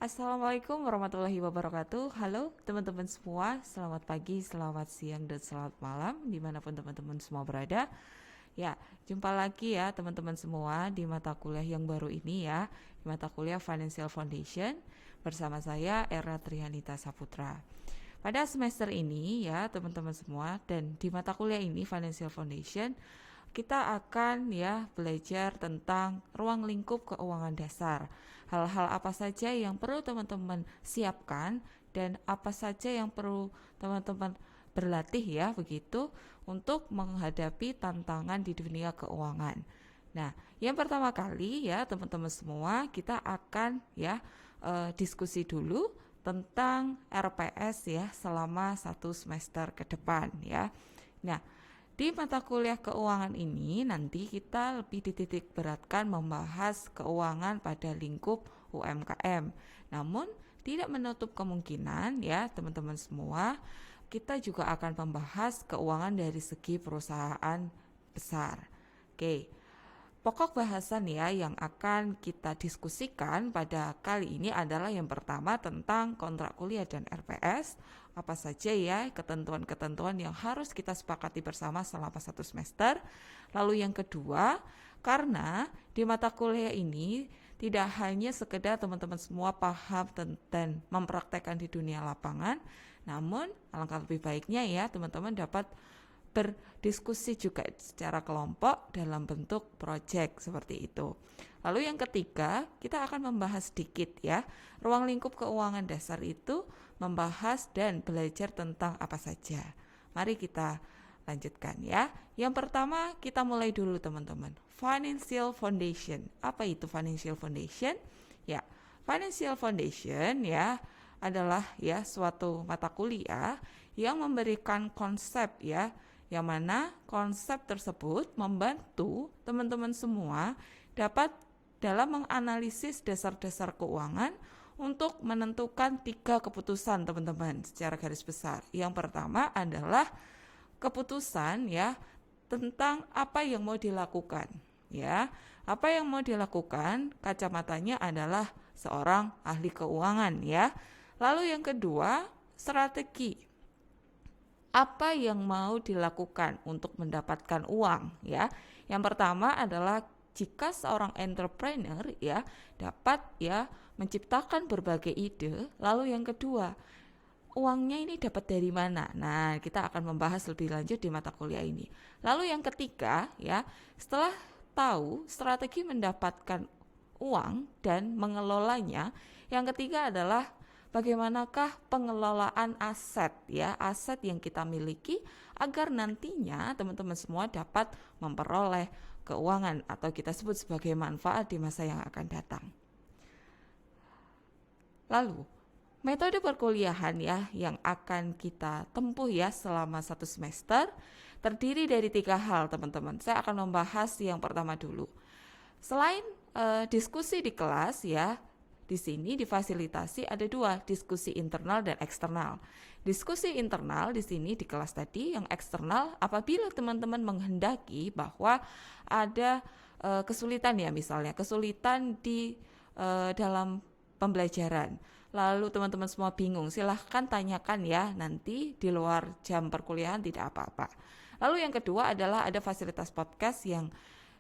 Assalamualaikum warahmatullahi wabarakatuh. Halo teman-teman semua, selamat pagi, selamat siang, dan selamat malam dimanapun teman-teman semua berada. Ya, jumpa lagi ya teman-teman semua di mata kuliah yang baru ini ya, di mata kuliah Financial Foundation bersama saya Era Trihanita Saputra. Pada semester ini ya teman-teman semua, dan di mata kuliah ini Financial Foundation kita akan ya belajar tentang ruang lingkup keuangan dasar. Hal-hal apa saja yang perlu teman-teman siapkan dan apa saja yang perlu teman-teman berlatih ya begitu untuk menghadapi tantangan di dunia keuangan. Nah, yang pertama kali ya teman-teman semua kita akan ya diskusi dulu tentang RPS ya selama satu semester ke depan ya. Nah, di mata kuliah keuangan ini nanti kita lebih dititik beratkan membahas keuangan pada lingkup UMKM. Namun tidak menutup kemungkinan ya teman-teman semua, kita juga akan membahas keuangan dari segi perusahaan besar. Oke. Pokok bahasan ya yang akan kita diskusikan pada kali ini adalah yang pertama tentang kontrak kuliah dan RPS. Apa saja ya ketentuan-ketentuan yang harus kita sepakati bersama selama satu semester. Lalu yang kedua, karena di mata kuliah ini tidak hanya sekedar teman-teman semua paham dan mempraktekkan di dunia lapangan, namun alangkah lebih baiknya ya teman-teman dapat berdiskusi juga secara kelompok dalam bentuk project seperti itu. Lalu yang ketiga, kita akan membahas sedikit ya. Ruang lingkup keuangan dasar itu membahas dan belajar tentang apa saja. Mari kita lanjutkan ya. Yang pertama, kita mulai dulu teman-teman. Financial Foundation. Apa itu Financial Foundation? Ya, Financial Foundation ya adalah ya suatu mata kuliah yang memberikan konsep ya, yang mana konsep tersebut membantu teman-teman semua dapat dalam menganalisis dasar-dasar keuangan untuk menentukan 3 keputusan teman-teman secara garis besar. Yang pertama adalah keputusan ya tentang apa yang mau dilakukan ya. Apa yang mau dilakukan kacamatanya adalah seorang ahli keuangan ya. Lalu yang kedua, strategi. Apa yang mau dilakukan untuk mendapatkan uang ya. Yang pertama adalah jika seorang entrepreneur ya dapat ya menciptakan berbagai ide. Lalu yang kedua, uangnya ini dapat dari mana? Nah, kita akan membahas lebih lanjut di mata kuliah ini. Lalu yang ketiga ya, setelah tahu strategi mendapatkan uang dan mengelolanya, yang ketiga adalah bagaimanakah pengelolaan aset ya, aset yang kita miliki agar nantinya teman-teman semua dapat memperoleh keuangan atau kita sebut sebagai manfaat di masa yang akan datang. Lalu, metode perkuliahan ya yang akan kita tempuh ya selama satu semester terdiri dari 3 hal teman-teman. Saya akan membahas yang pertama dulu. Selain diskusi di kelas ya, di sini difasilitasi ada 2, diskusi internal dan eksternal. Diskusi internal di sini di kelas tadi, yang eksternal apabila teman-teman menghendaki bahwa ada kesulitan ya, misalnya kesulitan di dalam pembelajaran. Lalu teman-teman semua bingung, silahkan tanyakan ya, nanti di luar jam perkuliahan tidak apa-apa. Lalu yang kedua adalah ada fasilitas podcast yang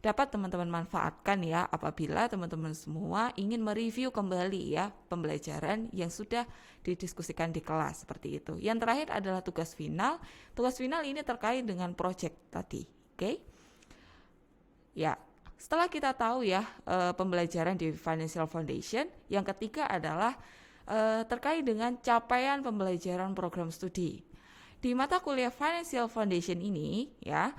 dapat teman-teman manfaatkan ya apabila teman-teman semua ingin mereview kembali ya pembelajaran yang sudah didiskusikan di kelas seperti itu. Yang terakhir adalah tugas final. Tugas final ini terkait dengan project tadi. Oke? Ya, setelah kita tahu ya pembelajaran di Financial Foundation, yang ketiga adalah terkait dengan capaian pembelajaran program studi. Di mata kuliah Financial Foundation ini ya,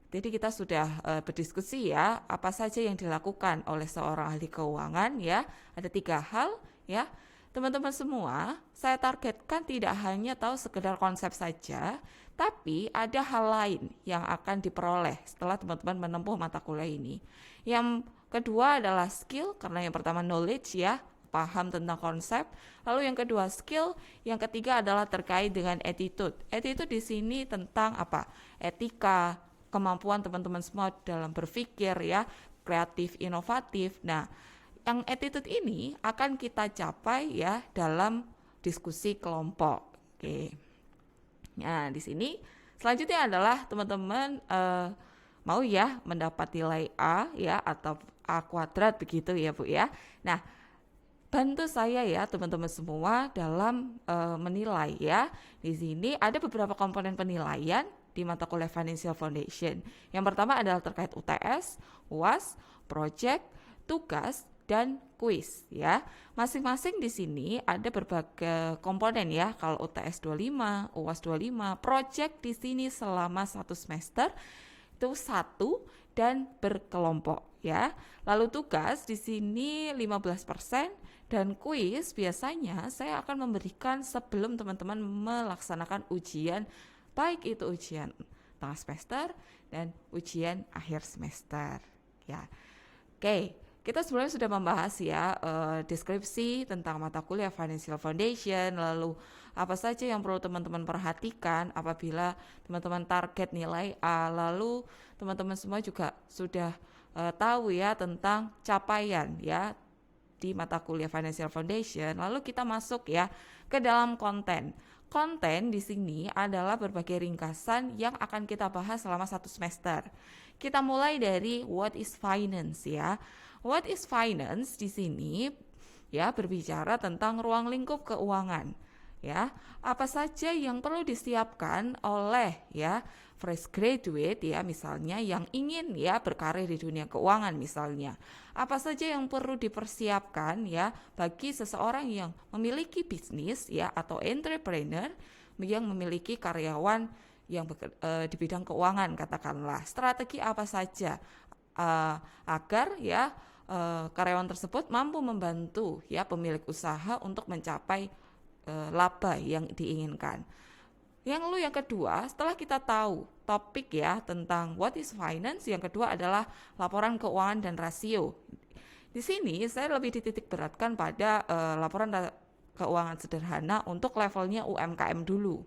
jadi kita sudah berdiskusi ya apa saja yang dilakukan oleh seorang ahli keuangan ya. Ada 3 hal ya. Teman-teman semua, saya targetkan tidak hanya tahu sekedar konsep saja, tapi ada hal lain yang akan diperoleh setelah teman-teman menempuh mata kuliah ini. Yang kedua adalah skill, karena yang pertama knowledge ya, paham tentang konsep. Lalu yang kedua skill, yang ketiga adalah terkait dengan attitude. Attitude di sini tentang apa? Etika, kemampuan teman-teman semua dalam berpikir ya, kreatif, inovatif. Nah, yang attitude ini akan kita capai ya dalam diskusi kelompok. Oke. Nah, di sini selanjutnya adalah teman-teman mau ya mendapat nilai A ya atau A kuadrat begitu ya Bu ya. Nah, bantu saya ya teman-teman semua dalam menilai ya. Di sini ada beberapa komponen penilaian di mata kuliah Financial Foundation. Yang pertama adalah terkait UTS, UAS, project, tugas, dan kuis ya. Masing-masing di sini ada berbagai komponen ya. Kalau UTS 25, UAS 25, project di sini selama 1 semester itu 1 dan berkelompok ya. Lalu tugas di sini 15% dan kuis biasanya saya akan memberikan sebelum teman-teman melaksanakan ujian, baik itu ujian tengah semester dan ujian akhir semester ya. Oke. Kita sebelumnya sudah membahas ya deskripsi tentang mata kuliah Financial Foundation, lalu apa saja yang perlu teman-teman perhatikan apabila teman-teman target nilai A, lalu teman-teman semua juga sudah tahu ya tentang capaian ya di mata kuliah Financial Foundation. Lalu kita masuk ya ke dalam konten. Konten di sini adalah berbagai ringkasan yang akan kita bahas selama 1 semester. Kita mulai dari what is finance ya. What is finance di sini ya berbicara tentang ruang lingkup keuangan ya. Apa saja yang perlu disiapkan oleh ya fresh graduate ya misalnya yang ingin ya berkarir di dunia keuangan misalnya. Apa saja yang perlu dipersiapkan ya bagi seseorang yang memiliki bisnis ya atau entrepreneur yang memiliki karyawan yang di bidang keuangan katakanlah. Strategi apa saja agar ya karyawan tersebut mampu membantu ya pemilik usaha untuk mencapai laba yang diinginkan. Yang kedua, setelah kita tahu topik ya tentang what is finance, yang kedua adalah laporan keuangan dan rasio. Di sini saya lebih dititik beratkan pada laporan keuangan sederhana untuk levelnya UMKM dulu.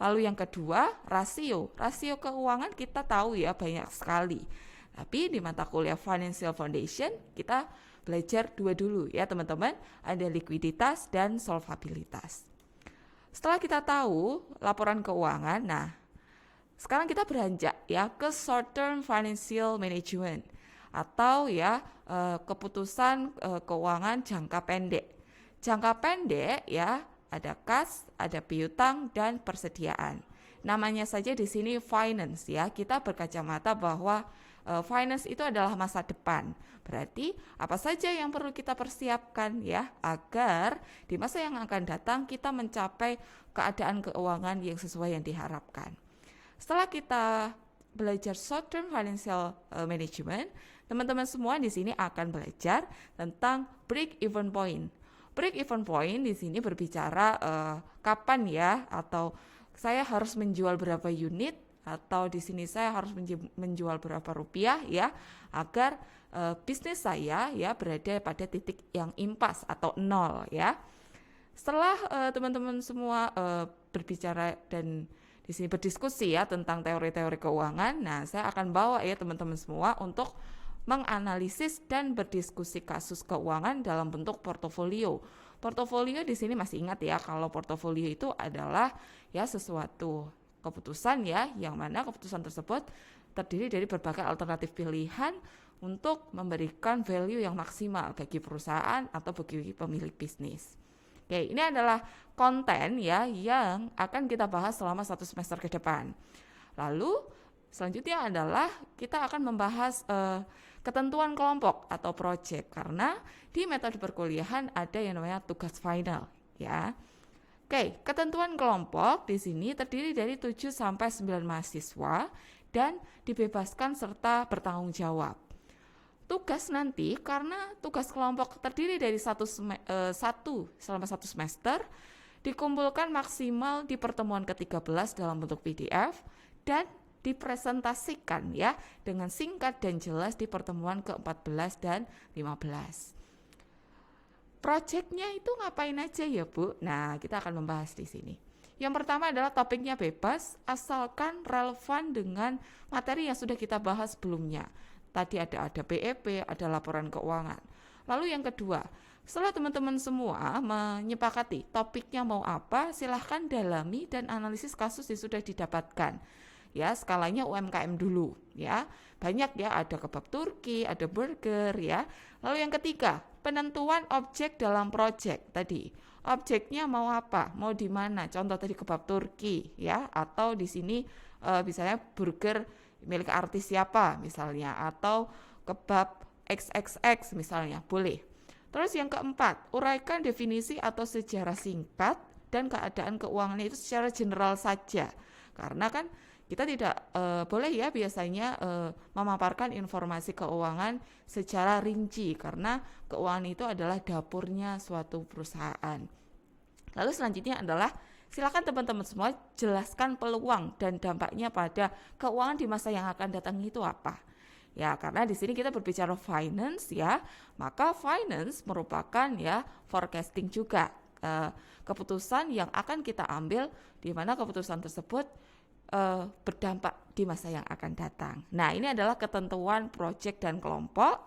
Lalu yang kedua, rasio keuangan kita tahu ya banyak sekali. Tapi di mata kuliah Financial Foundation kita belajar 2 dulu ya teman-teman, ada likuiditas dan solvabilitas. Setelah kita tahu laporan keuangan, nah sekarang kita beranjak ya ke short term financial management atau ya keputusan keuangan jangka pendek. Jangka pendek ya ada kas, ada piutang dan persediaan. Namanya saja di sini finance ya, kita berkacamata bahwa finance itu adalah masa depan. Berarti apa saja yang perlu kita persiapkan ya agar di masa yang akan datang kita mencapai keadaan keuangan yang sesuai yang diharapkan. Setelah kita belajar short term financial management, teman-teman semua di sini akan belajar tentang break even point. Break even point di sini berbicara kapan ya atau saya harus menjual berapa unit atau di sini saya harus menjual berapa rupiah ya agar bisnis saya ya berada pada titik yang impas atau 0 ya. Setelah teman-teman semua berbicara dan di sini berdiskusi ya tentang teori-teori keuangan, nah saya akan bawa ya teman-teman semua untuk menganalisis dan berdiskusi kasus keuangan dalam bentuk portofolio. Portofolio di sini masih ingat ya kalau portofolio itu adalah ya sesuatu keputusan ya yang mana keputusan tersebut terdiri dari berbagai alternatif pilihan untuk memberikan value yang maksimal bagi perusahaan atau bagi pemilik bisnis. Oke, ini adalah konten ya yang akan kita bahas selama 1 semester ke depan. Lalu selanjutnya adalah kita akan membahas ketentuan kelompok atau project karena di metode perkuliahan ada yang namanya tugas final ya. Oke, ketentuan kelompok di sini terdiri dari 7 sampai 9 mahasiswa dan dibebaskan serta bertanggung jawab. Tugas nanti karena tugas kelompok terdiri dari satu selama 1 semester dikumpulkan maksimal di pertemuan ke-13 dalam bentuk PDF dan dipresentasikan ya dengan singkat dan jelas di pertemuan ke-14 dan 15. Projectnya itu ngapain aja ya Bu? Nah, kita akan membahas di sini. Yang pertama adalah topiknya bebas, asalkan relevan dengan materi yang sudah kita bahas sebelumnya. Tadi ada BEP, ada laporan keuangan. Lalu yang kedua, setelah teman-teman semua menyepakati topiknya mau apa, silahkan dalami dan analisis kasus yang sudah didapatkan. Ya, skalanya UMKM dulu ya. Banyak ya, ada kebab Turki, ada burger ya. Lalu yang ketiga, penentuan objek dalam proyek tadi. Objeknya mau apa? Mau di mana? Contoh tadi kebab Turki ya, atau di sini misalnya burger milik artis siapa misalnya, atau kebab XXX misalnya, boleh. Terus yang keempat, uraikan definisi atau sejarah singkat dan keadaan keuangannya itu secara general saja. Karena kan kita tidak boleh ya biasanya memaparkan informasi keuangan secara rinci, karena keuangan itu adalah dapurnya suatu perusahaan. Lalu selanjutnya adalah silakan teman-teman semua jelaskan peluang dan dampaknya pada keuangan di masa yang akan datang itu apa. Ya, karena di sini kita berbicara finance ya, maka finance merupakan ya forecasting juga, keputusan yang akan kita ambil di mana keputusan tersebut berdampak di masa yang akan datang. Nah, ini adalah ketentuan proyek dan kelompok.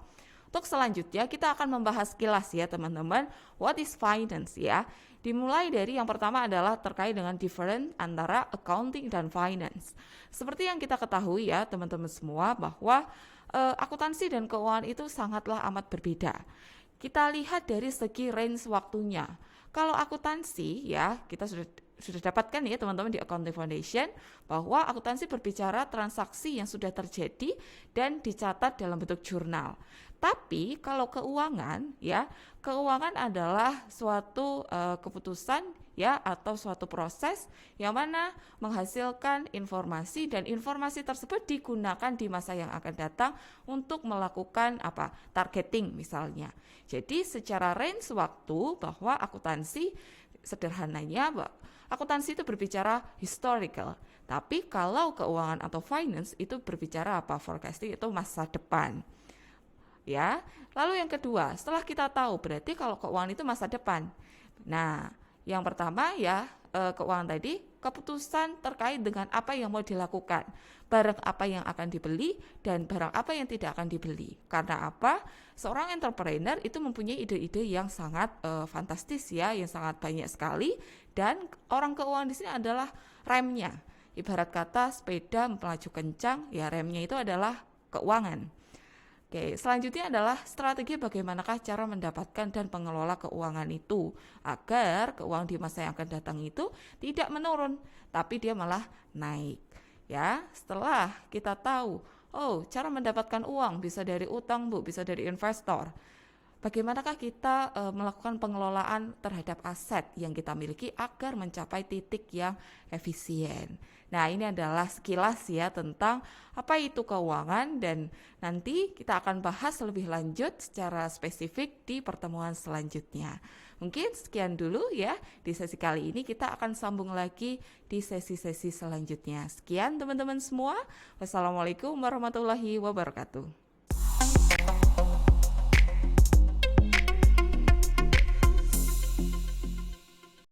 Untuk selanjutnya kita akan membahas kilas ya teman-teman, what is finance ya. Dimulai dari yang pertama adalah terkait dengan difference antara accounting dan finance. Seperti yang kita ketahui ya teman-teman semua, bahwa akuntansi dan keuangan itu sangatlah amat berbeda. Kita lihat dari segi range waktunya. Kalau akuntansi ya, kita sudah dapatkan ya teman-teman di Accounting Foundation, bahwa akuntansi berbicara transaksi yang sudah terjadi dan dicatat dalam bentuk jurnal. Tapi kalau keuangan ya, keuangan adalah suatu keputusan ya, atau suatu proses yang mana menghasilkan informasi, dan informasi tersebut digunakan di masa yang akan datang untuk melakukan targeting misalnya. Jadi secara range waktu, bahwa akuntansi sederhananya akuntansi itu berbicara historical, tapi kalau keuangan atau finance itu berbicara forecasting, itu masa depan. Ya, lalu yang kedua, setelah kita tahu berarti kalau keuangan itu masa depan. Nah, yang pertama ya keuangan tadi, keputusan terkait dengan apa yang mau dilakukan, barang apa yang akan dibeli dan barang apa yang tidak akan dibeli. Karena apa? Seorang entrepreneur itu mempunyai ide-ide yang sangat fantastis ya, yang sangat banyak sekali, dan orang keuangan di sini adalah remnya. Ibarat kata sepeda melaju kencang, ya remnya itu adalah keuangan. Oke, selanjutnya adalah strategi bagaimanakah cara mendapatkan dan mengelola keuangan itu agar keuangan di masa yang akan datang itu tidak menurun, tapi dia malah naik. Ya, setelah kita tahu, cara mendapatkan uang bisa dari utang, bisa dari investor. Bagaimanakah kita melakukan pengelolaan terhadap aset yang kita miliki agar mencapai titik yang efisien. Nah, ini adalah sekilas ya tentang apa itu keuangan, dan nanti kita akan bahas lebih lanjut secara spesifik di pertemuan selanjutnya. Mungkin sekian dulu ya di sesi kali ini, kita akan sambung lagi di sesi-sesi selanjutnya. Sekian teman-teman semua. Wassalamualaikum warahmatullahi wabarakatuh.